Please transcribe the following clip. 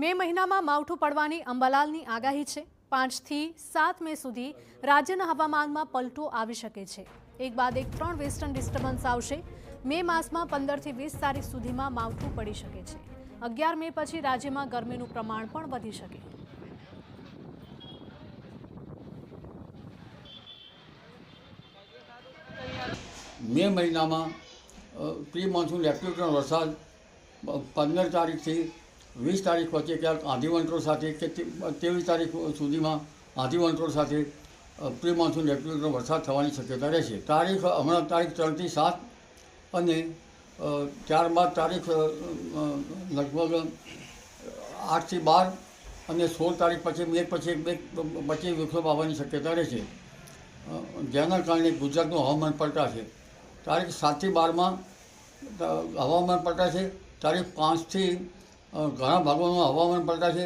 મે મહિનામાં માવઠું પડવાની અંબાલાલની આગાહી છે। 5 થી 7 મે સુધી રાજ્યના હવામાનમાં પલટો આવી શકે છે। એક બાદ એક 3 વેસ્ટર્ન ડિસ્ટર્બન્સ આવશે। મે માસમાં 15 થી 20 તારીખ સુધીમાં માવઠું પડી શકે છે। 11 મે પછી રાજ્યમાં ગરમીનું પ્રમાણ પણ વધી શકે। મે મહિનામાં પ્રી મોન્સૂન રેક્યુટનો વરસાદ 15 તારીખથી 20 તારીખ વચ્ચે ક્યાંક આંધી વંટોળ સાથે કે 23 તારીખ સુધીમાં આંધી વંટોળ સાથે પ્રી મોન્સૂન રેક્યુટનો વરસાદ થવાની શક્યતા રહેશે। હમણાં તારીખ 3 થી 7 અને ત્યારબાદ તારીખ લગભગ 8 થી 12 અને 16 તારીખ પછી વિક્ષોભ આવવાની શક્યતા રહેશે, જેના કારણે ગુજરાતનું હવામાન પલટાશે। તારીખ 7 થી 12માં હવામાન પલટાશે। તારીખ 5 થી ઘણા ભાગોનું હવામાન પલટાશે।